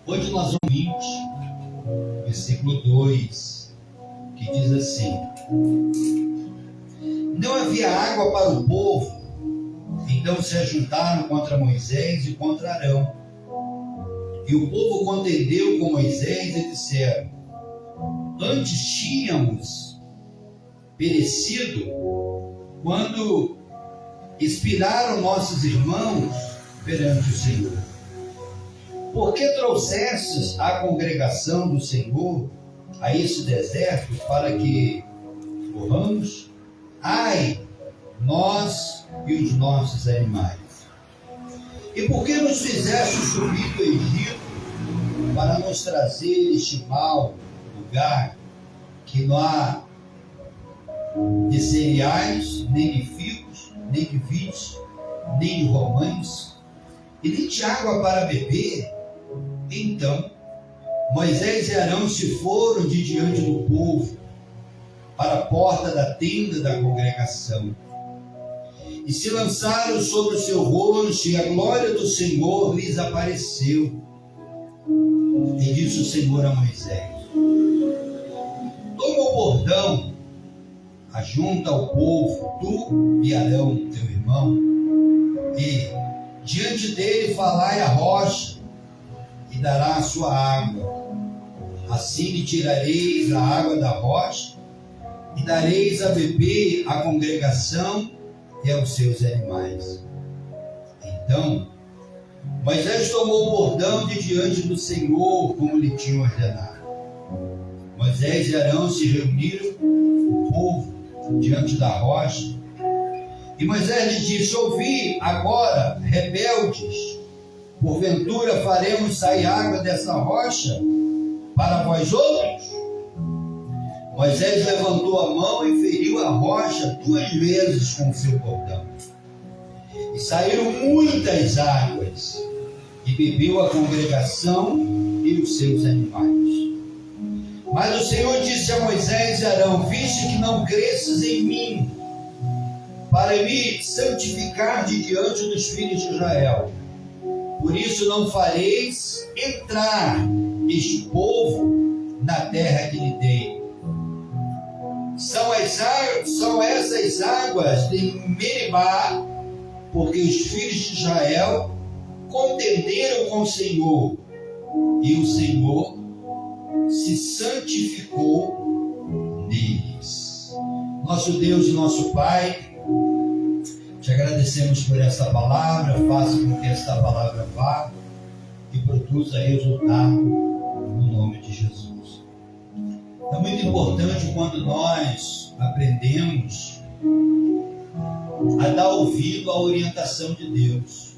Hoje nós vamos versículo 2, que diz assim: Não havia água para o povo, então se ajuntaram contra Moisés e contra Arão. E o povo contendeu com Moisés e disseram: Antes tínhamos perecido quando expiraram nossos irmãos perante o Senhor. Por que trouxestes a congregação do Senhor a este deserto para que morramos? Ai, nós e os nossos animais. E por que nos fizeste subir do Egito para nos trazer este mau lugar, que não há de cereais, nem de figos, nem de vinhos, nem de romães, e nem de água para beber? Então Moisés e Arão se foram de diante do povo para a porta da tenda da congregação, e se lançaram sobre o seu rosto, e a glória do Senhor lhes apareceu. E disse o Senhor a Moisés: Toma o bordão, ajunta ao povo, tu e Arão, teu irmão, e diante dele falai a rocha, e dará a sua água. Assim lhe tirareis a água da rocha, e dareis a beber à congregação e aos seus animais. Então Moisés tomou o bordão de diante do Senhor, como lhe tinham ordenado. Moisés e Arão se reuniram, o povo, diante da rocha. E Moisés lhe disse: Ouvi agora, rebeldes, porventura faremos sair água dessa rocha para vós outros? Moisés levantou a mão e feriu a rocha 2 vezes com o seu bordão. E saíram muitas águas, e bebeu a congregação e os seus animais. Mas o Senhor disse a Moisés e Arão: Viste que não cresces em mim, para me santificar de diante dos filhos de Israel. Por isso não fareis entrar este povo na terra que lhe dei. São essas águas de Meribá, porque os filhos de Israel contenderam com o Senhor, e o Senhor se santificou neles. Nosso Deus e nosso Pai, te agradecemos por esta palavra. Faça com que esta palavra vá e produza resultado no nome de Jesus. É muito importante quando nós aprendemos a dar ouvido à orientação de Deus.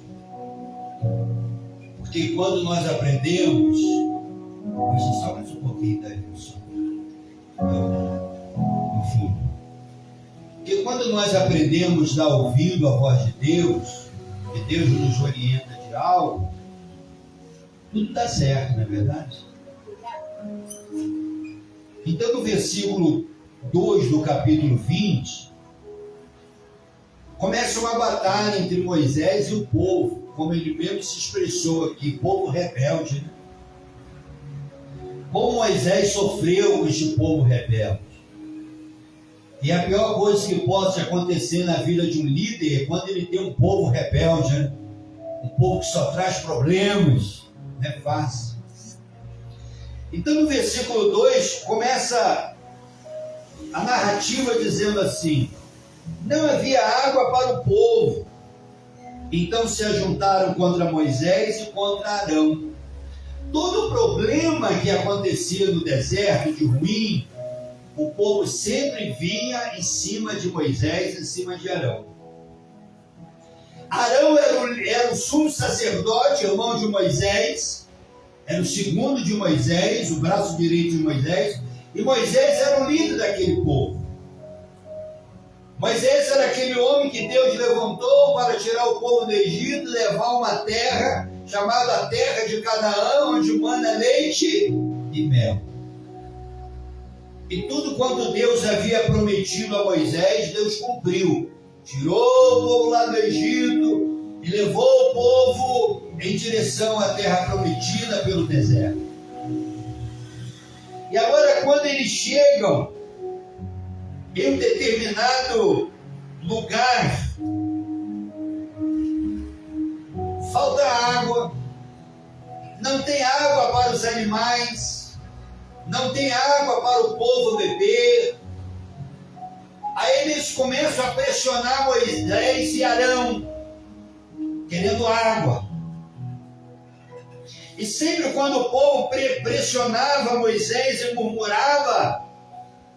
Porque quando nós aprendemos, deixa só mais um pouquinho daí no fundo. Porque quando nós aprendemos a dar ouvido à voz de Deus, que Deus nos orienta de algo, tudo dá certo, não é verdade? Então, no versículo 2 do capítulo 20, começa uma batalha entre Moisés e o povo, como ele mesmo se expressou aqui, povo rebelde, né? Como Moisés sofreu com este povo rebelde. E a pior coisa que pode acontecer na vida de um líder é quando ele tem um povo rebelde, né? Um povo que só traz problemas, não é fácil. Então no versículo 2 começa a narrativa dizendo assim: Não havia água para o povo, então se ajuntaram contra Moisés e contra Arão. Todo o problema que acontecia no deserto de ruim, o povo sempre vinha em cima de Moisés, em cima de Arão. Arão era o sumo sacerdote, irmão de Moisés, era o segundo de Moisés, o braço direito de Moisés, e Moisés era o líder daquele povo. Moisés era aquele homem que Deus levantou para tirar o povo do Egito e levar uma terra chamada a terra de Canaã, onde mana leite e mel. E tudo quanto Deus havia prometido a Moisés, Deus cumpriu. Tirou o povo lá do Egito e levou o povo em direção à terra prometida pelo deserto. E agora, quando eles chegam em um determinado lugar, falta água, não tem água para os animais, não tem água para o povo beber. Aí eles começam a pressionar Moisés e Arão, querendo água. E sempre quando o povo pressionava Moisés e murmurava,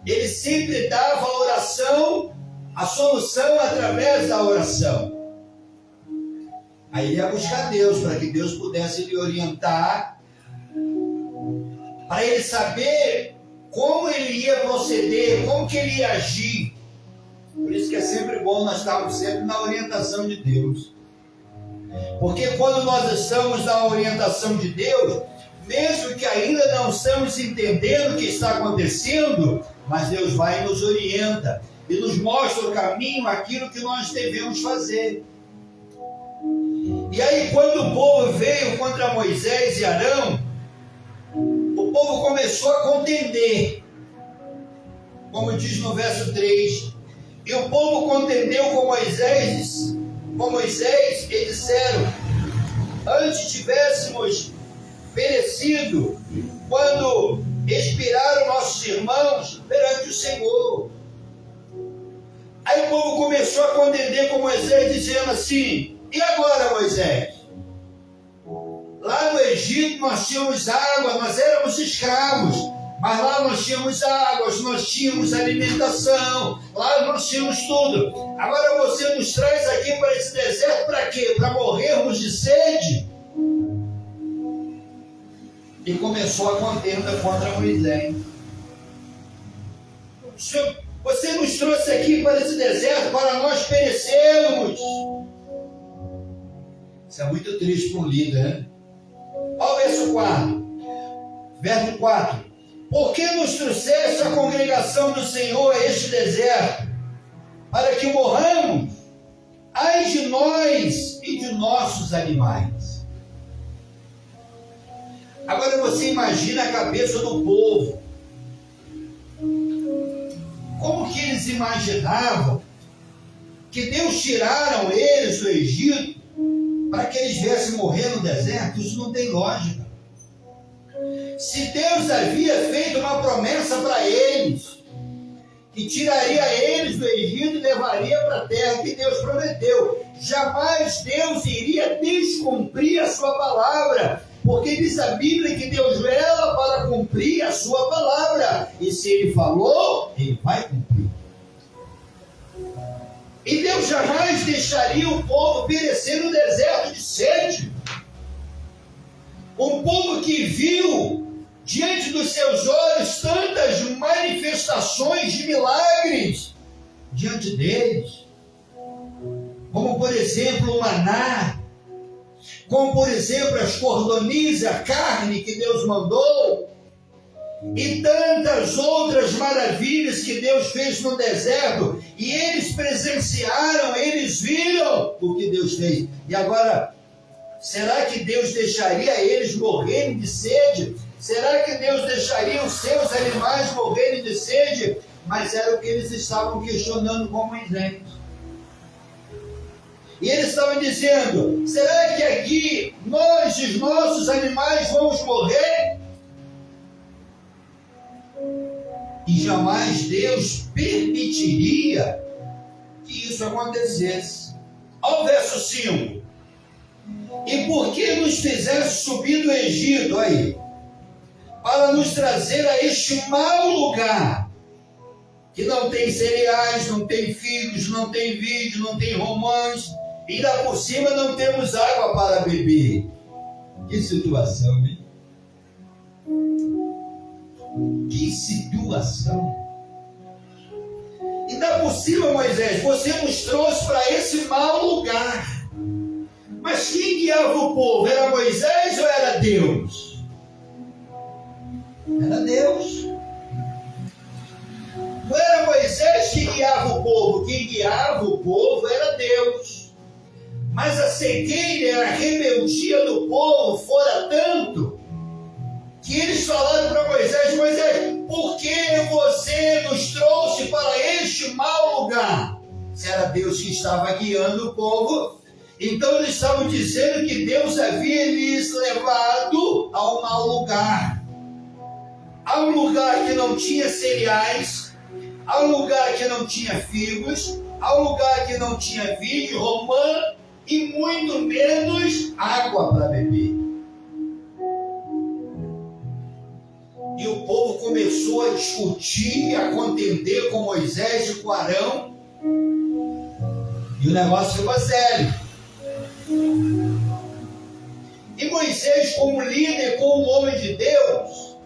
ele sempre dava a oração, a solução através da oração. Aí ele ia buscar Deus, para que Deus pudesse lhe orientar, para ele saber como ele ia proceder, como que ele ia agir. Por isso que é sempre bom nós estarmos sempre na orientação de Deus. Porque quando nós estamos na orientação de Deus, mesmo que ainda não estamos entendendo o que está acontecendo, mas Deus vai e nos orienta e nos mostra o caminho, aquilo que nós devemos fazer. E aí, quando o povo veio contra Moisés e Arão, o povo começou a contender, como diz no verso 3. E o povo contendeu com Moisés, e disseram: antes tivéssemos perecido quando expiraram nossos irmãos perante o Senhor. Aí o povo começou a contender com Moisés, dizendo assim: e agora, Moisés? Lá no Egito nós tínhamos água, nós éramos escravos, mas lá nós tínhamos águas, nós tínhamos alimentação, lá nós tínhamos tudo. Agora você nos traz aqui para esse deserto para quê? Para morrermos de sede? E começou a contenda contra Moisés. Senhor, você nos trouxe aqui para esse deserto para nós perecermos. Isso é muito triste para um líder, né? Olha o verso 4. Verso 4. Por que nos trouxeste a congregação do Senhor a este deserto? Para que morramos? Ai de nós e de nossos animais. Agora você imagina a cabeça do povo. Como que eles imaginavam que Deus tiraram eles do Egito para que eles viessem morrer no deserto? Isso não tem lógica. Se Deus havia feito uma promessa para eles, que tiraria eles do Egito e levaria para a terra que Deus prometeu, jamais Deus iria descumprir a sua palavra, porque diz a Bíblia que Deus vela para cumprir a sua palavra, e se Ele falou, Ele vai cumprir. E Deus jamais deixaria o povo perecer no deserto de sede. Um povo que viu diante dos seus olhos tantas manifestações de milagres diante deles, como por exemplo o maná, como por exemplo as cordonizes, a carne que Deus mandou, e tantas outras maravilhas que Deus fez no deserto, e eles presenciaram, eles viram o que Deus fez. E agora, será que Deus deixaria eles morrerem de sede? Será que Deus deixaria os seus animais morrerem de sede? Mas era o que eles estavam questionando com Moisés. E eles estavam dizendo: será que aqui nós e os nossos animais vamos morrer? E jamais Deus permitiria que isso acontecesse. Ao verso 5. E por que nos fizeste subir do Egito, aí, para nos trazer a este mau lugar, que não tem cereais, não tem figos, não tem vinho, não tem romãs, e ainda por cima não temos água para beber? Que situação, hein? Que situação! Ainda por cima, Moisés, você nos trouxe para esse mau lugar. Mas quem guiava o povo? Era Moisés ou era Deus? Era Deus. Não era Moisés que guiava o povo. Quem guiava o povo era Deus. Mas a cegueira, a rebeldia do povo fora tanto que eles falaram para Moisés: Moisés, por que você nos trouxe para este mau lugar? Se era Deus que estava guiando o povo, então eles estavam dizendo que Deus havia lhes levado ao mau lugar. A um lugar que não tinha cereais, a um lugar que não tinha figos, a um lugar que não tinha vinho, romã e muito menos água para beber. E o povo começou a discutir, a contender com Moisés e com Arão, e o negócio ficou sério. E Moisés, como líder, como homem de Deus,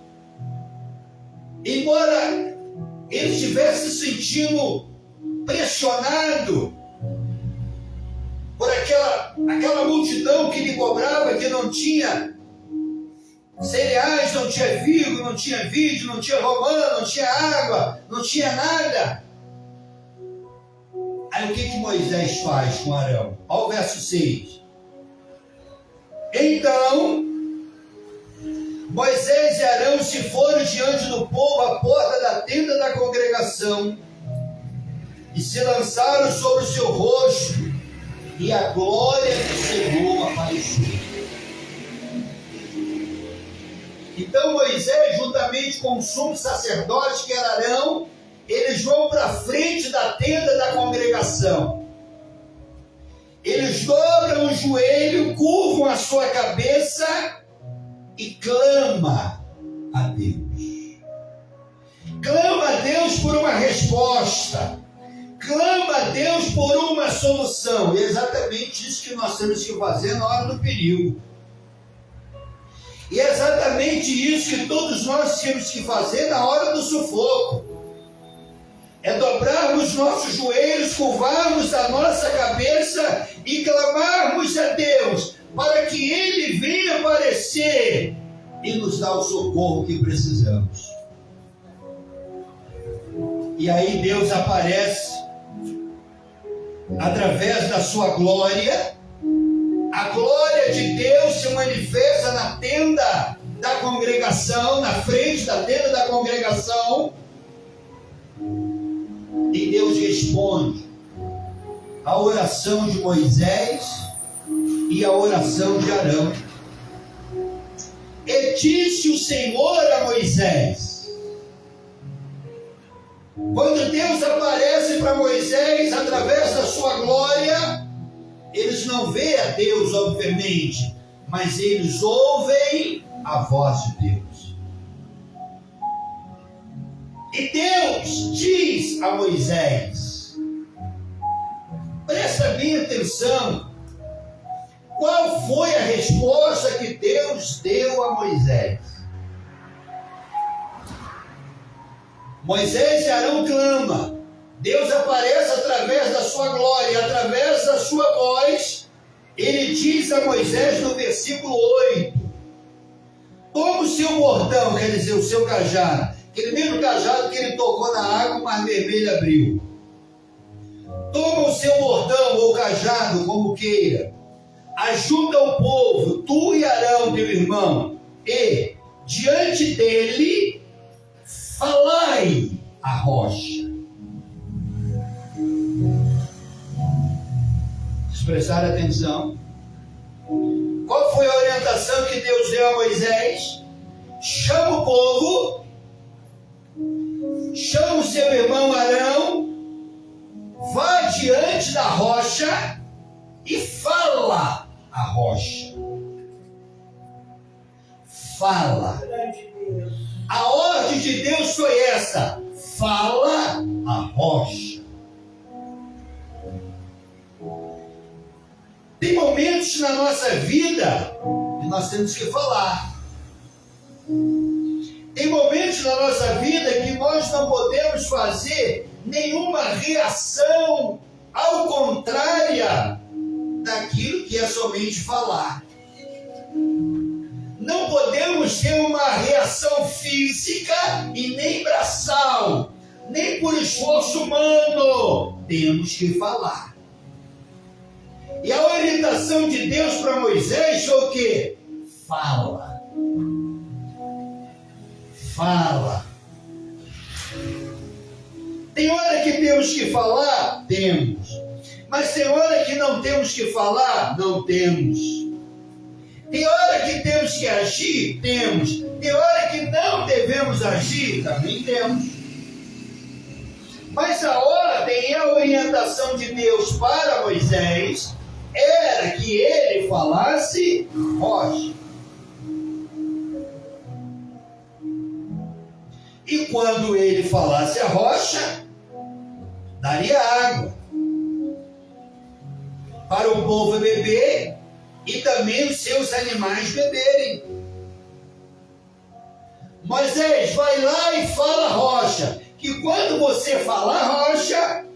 embora ele estivesse se sentindo pressionado por aquela multidão que lhe cobrava, que não tinha cereais, não tinha figo, não tinha vídeo, não tinha romã, não tinha água, não tinha nada. Aí o que Moisés faz com Arão? Olha o verso 6. Então Moisés e Arão se foram diante do povo à porta da tenda da congregação e se lançaram sobre o seu rosto, e a glória do Senhor apareceu. Então Moisés, juntamente com o sumo sacerdote que era Arão, eles vão para a frente da tenda da congregação. Eles dobram o joelho, curvam a sua cabeça e clama a Deus. Clama a Deus por uma resposta. Clama a Deus por uma solução. E é exatamente isso que nós temos que fazer na hora do perigo. E é exatamente isso que todos nós temos que fazer na hora do sufoco. É dobrarmos nossos joelhos, curvarmos a nossa cabeça e clamarmos a Deus para que Ele venha aparecer e nos dar o socorro que precisamos. E aí Deus aparece através da sua glória. A glória de Deus se manifesta na tenda da congregação, na frente da tenda da congregação. E Deus responde a oração de Moisés e a oração de Arão. E disse o Senhor a Moisés. Quando Deus aparece para Moisés através da sua glória, eles não veem a Deus, obviamente, mas eles ouvem a voz de Deus. E Deus diz a Moisés, presta bem atenção, qual foi a resposta que Deus deu a Moisés? Moisés e Arão clamam, Deus aparece através da sua glória, através da sua voz. Ele diz a Moisés no versículo 8, toma o seu bordão, quer dizer, o seu cajado, aquele mesmo cajado que ele tocou na água, o mar vermelho abriu. Toma o seu bordão ou cajado, como queira, ajunta o povo, tu e Arão, teu irmão, e diante dele falai a rocha. Prestar atenção. Qual foi a orientação que Deus deu a Moisés? Chama o povo, chama o seu irmão Arão, vá diante da rocha e fala a rocha. Fala. A ordem de Deus foi essa: fala a rocha. Tem momentos na nossa vida que nós temos que falar. Tem momentos na nossa vida que nós não podemos fazer nenhuma reação ao contrária daquilo que é somente falar. Não podemos ter uma reação física e nem braçal, nem por esforço humano. Temos que falar. E a orientação de Deus para Moisés foi o quê? Fala. Fala. Tem hora que temos que falar? Temos. Mas tem hora que não temos que falar? Não temos. Tem hora que temos que agir? Temos. Tem hora que não devemos agir? Também temos. Mas a ordem e a orientação de Deus para Moisés era que ele falasse rocha. E quando ele falasse a rocha, daria água para o povo beber e também os seus animais beberem. Moisés, vai lá e fala rocha, que quando você falar rocha,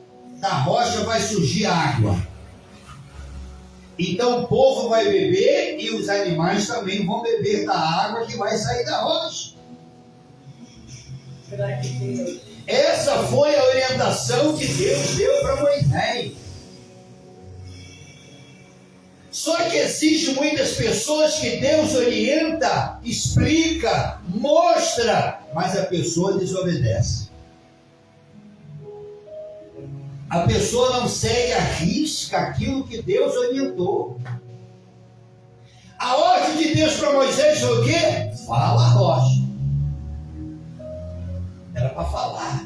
da rocha vai surgir água. Então o povo vai beber e os animais também vão beber da água que vai sair da rocha. Essa foi a orientação que Deus deu para Moisés. Só que existem muitas pessoas que Deus orienta, explica, mostra, mas a pessoa desobedece. A pessoa não segue à risca aquilo que Deus orientou. A ordem de Deus para Moisés foi o quê? Fala a rocha. Era para falar.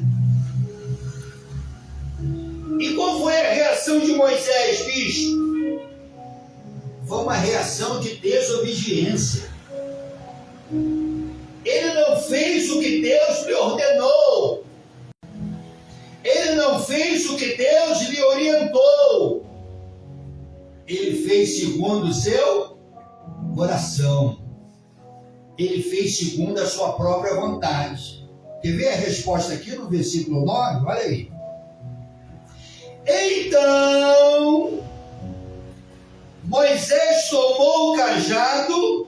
E qual foi a reação de Moisés, bicho? Foi uma reação de desobediência. Ele não fez o que Deus lhe ordenou. Ele não fez o que Deus lhe orientou. Ele fez segundo o seu coração. Ele fez segundo a sua própria vontade. Quer ver a resposta aqui no versículo 9? Olha aí. Então, Moisés tomou o cajado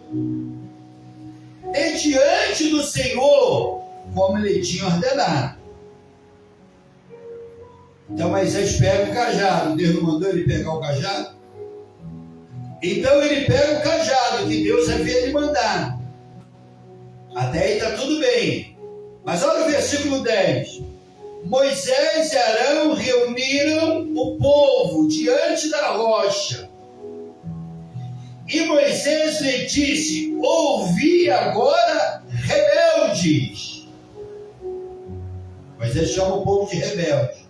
de diante do Senhor, como ele tinha ordenado. Então Moisés pega o cajado. Deus não mandou ele pegar o cajado? Então ele pega o cajado que Deus havia lhe mandado. Até aí está tudo bem. Mas olha o versículo 10. Moisés e Arão reuniram o povo diante da rocha. E Moisés lhe disse: ouvi agora, rebeldes. Moisés chama o povo de rebelde.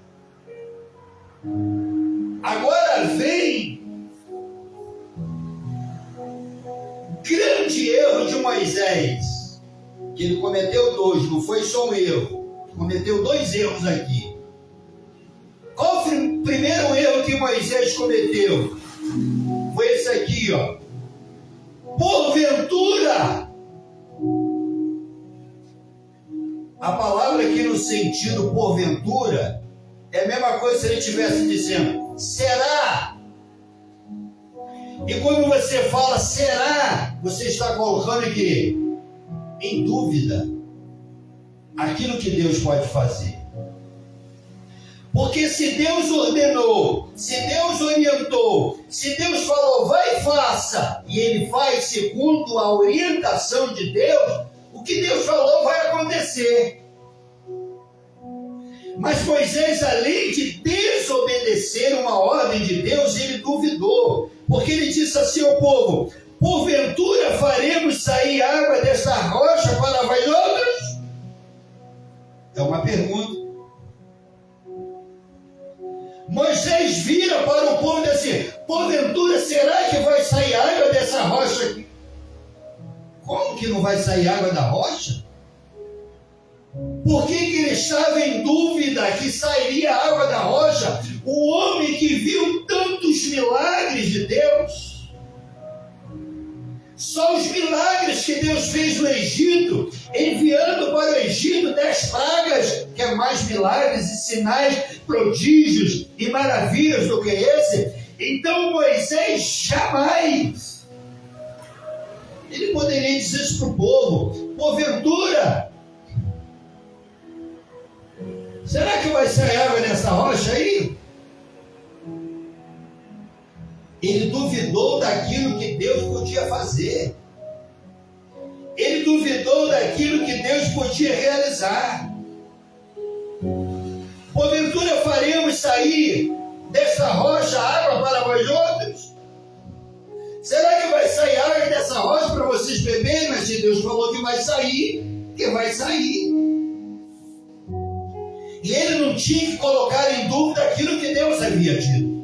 Agora vem grande erro de Moisés, que ele cometeu dois, não foi só um erro, cometeu dois erros aqui. Qual foi o primeiro erro que Moisés cometeu? Foi esse aqui, ó. Porventura. A palavra aqui no sentido porventura é a mesma coisa se ele estivesse dizendo será. E quando você fala será, você está colocando aqui em dúvida aquilo que Deus pode fazer. Porque se Deus ordenou, se Deus orientou, se Deus falou, vai e faça, e ele faz segundo a orientação de Deus, o que Deus falou vai acontecer. Mas Moisés, além de desobedecer uma ordem de Deus, ele duvidou, porque ele disse assim ao povo: porventura faremos sair água dessa rocha para vós outros? É uma pergunta. Moisés vira para o povo e diz assim: porventura será que vai sair água dessa rocha aqui? Como que não vai sair água da rocha? Por que ele estava em dúvida que sairia água da rocha? O homem que viu tantos milagres de Deus. Só os milagres que Deus fez no Egito, enviando para o Egito 10 pragas, que é mais milagres e sinais, prodígios e maravilhas do que esse. Então Moisés jamais, ele poderia dizer isso para o povo: porventura, será que vai sair água nessa rocha aí? Ele duvidou daquilo que Deus podia fazer. Ele duvidou daquilo que Deus podia realizar. Porventura faremos sair dessa rocha água para vós outros? Será que vai sair água dessa rocha para vocês beberem? Mas se Deus falou que vai sair, que vai sair. E ele não tinha que colocar em dúvida aquilo que Deus havia dito.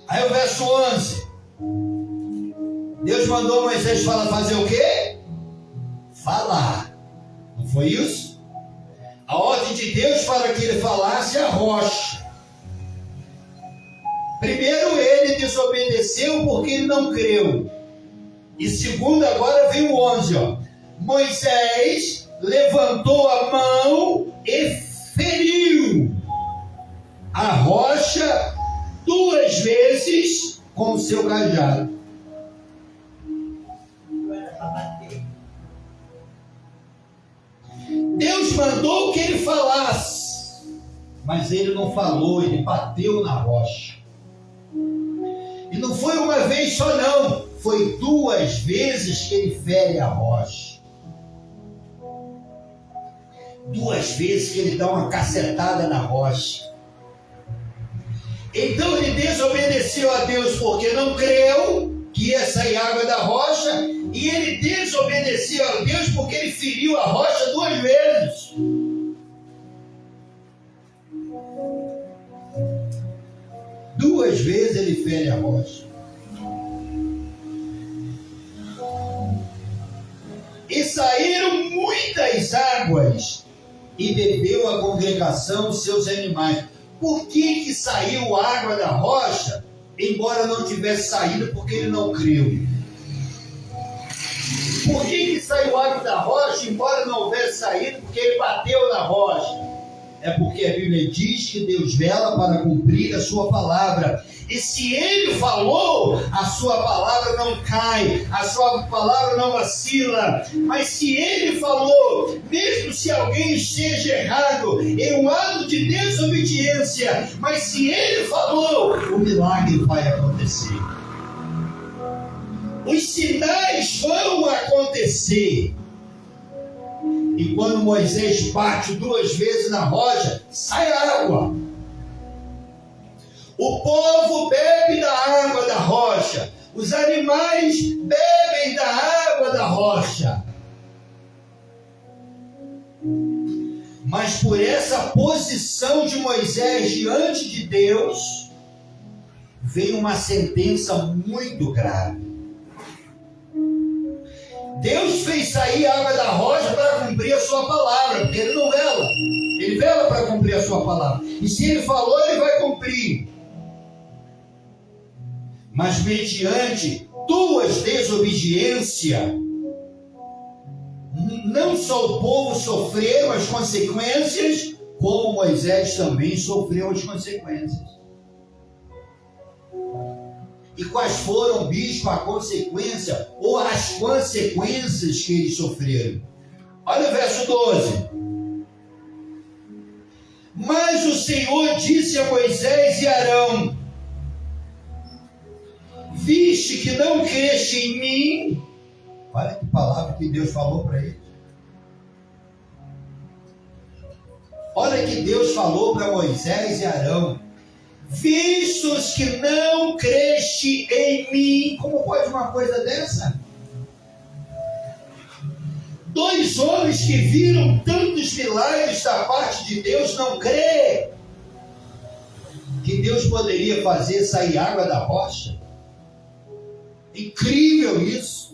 Aí o verso 11. Deus mandou Moisés fazer o quê? Falar. Não foi isso? A ordem de Deus para que ele falasse a rocha. Primeiro ele desobedeceu porque ele não creu. E segundo, agora vem o 11, ó. Moisés levantou a mão e feriu a rocha 2 vezes com o seu cajado. Deus mandou que ele falasse, mas ele não falou, ele bateu na rocha. E não foi uma vez só não, foi 2 vezes que ele fere a rocha. 2 vezes que ele dá uma cacetada na rocha. Então ele desobedeceu a Deus porque não creu que ia sair água da rocha, e ele desobedeceu a Deus porque ele feriu a rocha 2 vezes. Duas vezes ele fere a rocha. E saíram muitas águas, e bebeu a congregação seus animais. Por que saiu água da rocha, embora não tivesse saído porque ele não creu? Por que saiu água da rocha, embora não houvesse saído porque ele bateu na rocha? É porque a Bíblia diz que Deus vela para cumprir a sua palavra. E se ele falou, a sua palavra não cai, a sua palavra não vacila. Mas se ele falou, mesmo se alguém esteja errado em um ato de desobediência, mas se ele falou, o milagre vai acontecer. Os sinais vão acontecer. E quando Moisés bate 2 vezes na rocha, sai água. O povo bebe da água da rocha. Os animais bebem da água da rocha. Mas por essa posição de Moisés diante de Deus, veio uma sentença muito grave. Deus fez sair a água da rocha para cumprir a sua palavra, porque ele não vela. Ele vela para cumprir a sua palavra. E se ele falou, ele vai cumprir. Mas mediante 2 desobediências, não só o povo sofreu as consequências, como Moisés também sofreu as consequências. E quais foram, bispo, a consequência ou as consequências que eles sofreram? Olha o verso 12. Mas o Senhor disse a Moisés e Arão: viste que não creste em mim. Olha que palavra que Deus falou para ele. Olha que Deus falou para Moisés e Arão: vistos que não creste em mim. Como pode uma coisa dessa? 2 homens que viram tantos milagres da parte de Deus não crê que Deus poderia fazer sair água da rocha. Incrível isso.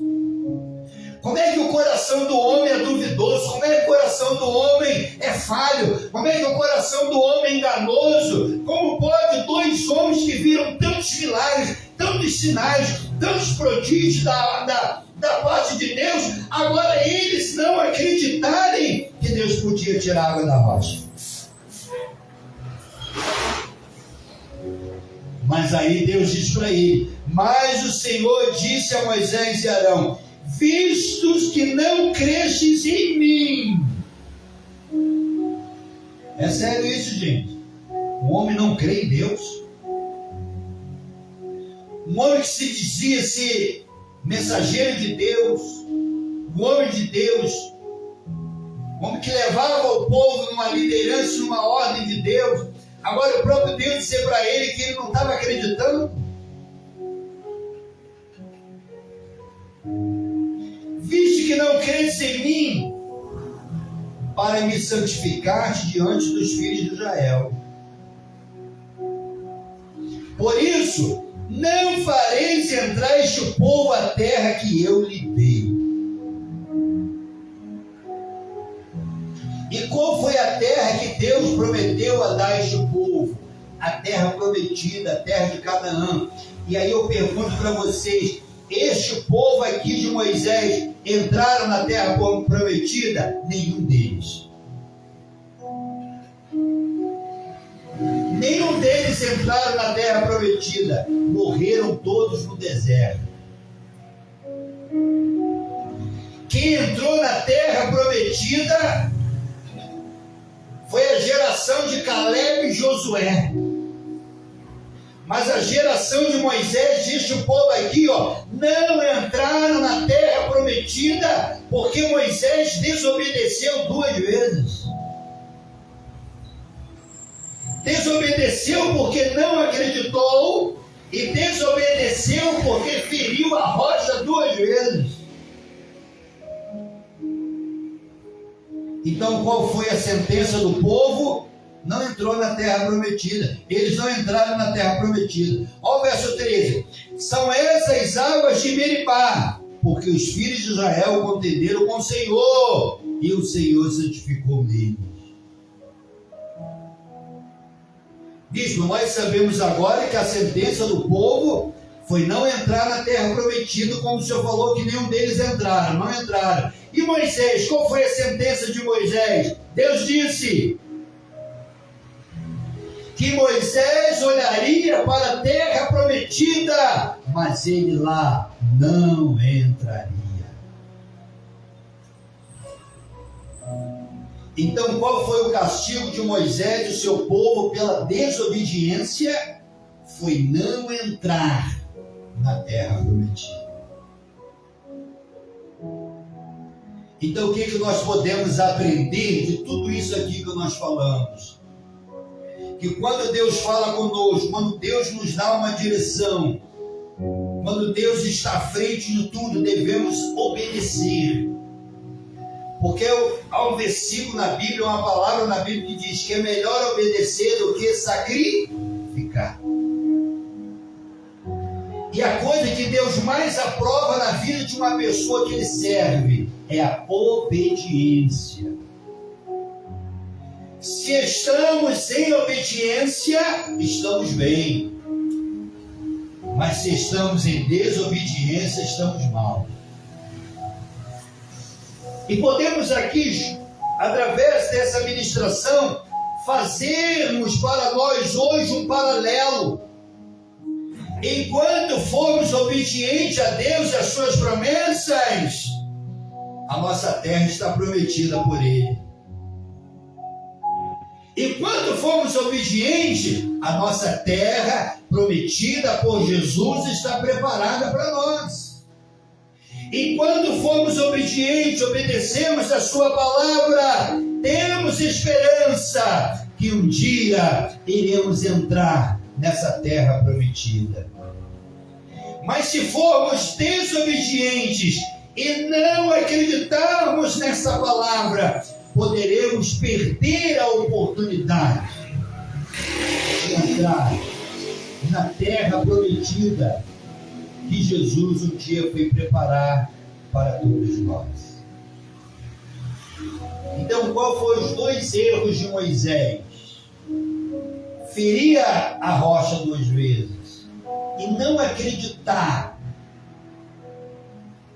Como é que o coração do homem é duvidoso? Como é que o coração do homem é falho? Como é que o coração do homem é enganoso? Como pode 2 homens que viram tantos milagres, tantos sinais, tantos prodígios da parte de Deus, agora eles não acreditarem que Deus podia tirar a água da rocha? Mas aí Deus diz para ele: mas o Senhor disse a Moisés e Arão: vistos que não crestes em mim, É sério isso, gente? O homem não crê em Deus. Um homem que se dizia ser mensageiro de Deus, um homem de Deus, um homem que levava o povo numa liderança, numa ordem de Deus. Agora o próprio Deus disse para ele que ele não estava acreditando. Viste que não credes em mim, para me santificar diante dos filhos de Israel. Por isso, não fareis entrar este povo à terra que eu lhe dei. E qual foi a terra que Deus prometeu a dar a este povo? A terra prometida, a terra de Canaã. E aí eu pergunto para vocês, este povo aqui de Moisés entraram na terra prometida? Nenhum deles. Nenhum deles entraram na terra prometida. Morreram todos no deserto. Quem entrou na terra prometida foi a geração de Caleb e Josué. Mas a geração de Moisés, diz o povo aqui, não entraram na terra prometida, porque Moisés desobedeceu 2 vezes. Desobedeceu porque não acreditou, e desobedeceu porque feriu a rocha 2 vezes. Então qual foi a sentença do povo? Não entrou na terra prometida. Eles não entraram na terra prometida. Olha o verso 13. São essas águas de Meribá, porque os filhos de Israel contenderam com o Senhor, e o Senhor santificou neles. Bispo, nós sabemos agora que a sentença do povo foi não entrar na terra prometida, como o Senhor falou que nenhum deles entraram, não entraram. E Moisés, qual foi a sentença de Moisés? Deus disse que Moisés olharia para a terra prometida, mas ele lá não entraria. Então qual foi o castigo de Moisés e o seu povo pela desobediência? Foi não entrar na terra prometida. Então o que nós podemos aprender de tudo isso aqui que nós falamos? Que quando Deus fala conosco, quando Deus nos dá uma direção, quando Deus está à frente de tudo, devemos obedecer. Porque há um versículo na Bíblia, uma palavra na Bíblia que diz que é melhor obedecer do que sacrificar. E a coisa que Deus mais aprova na vida de uma pessoa que Ele serve é a obediência. Se estamos em obediência, estamos bem. Mas se estamos em desobediência, estamos mal. E podemos aqui, através dessa ministração, fazermos para nós hoje um paralelo. Enquanto formos obedientes a Deus e às suas promessas, a nossa terra está prometida por Ele. Enquanto formos obedientes, a nossa terra prometida por Jesus está preparada para nós. Enquanto formos obedientes, obedecemos a sua palavra, temos esperança que um dia iremos entrar nessa terra prometida. Mas se formos desobedientes e não acreditarmos nessa palavra, poderemos perder a oportunidade de entrar na terra prometida que Jesus um dia foi preparar para todos nós. Então, qual foram os 2 erros de Moisés? Ferir a rocha 2 vezes e não acreditar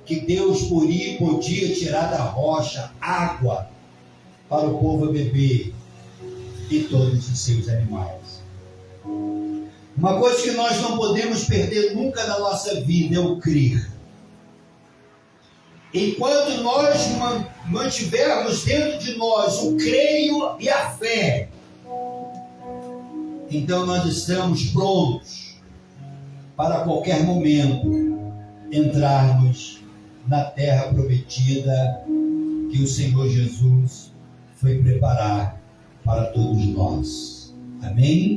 que Deus podia tirar da rocha água para o povo beber e todos os seus animais. Uma coisa que nós não podemos perder nunca na nossa vida é o crer. enquanto nós mantivermos dentro de nós o creio e a fé, então nós estamos prontos para a qualquer momento entrarmos na terra prometida que o Senhor Jesus foi preparar para todos nós. Amém?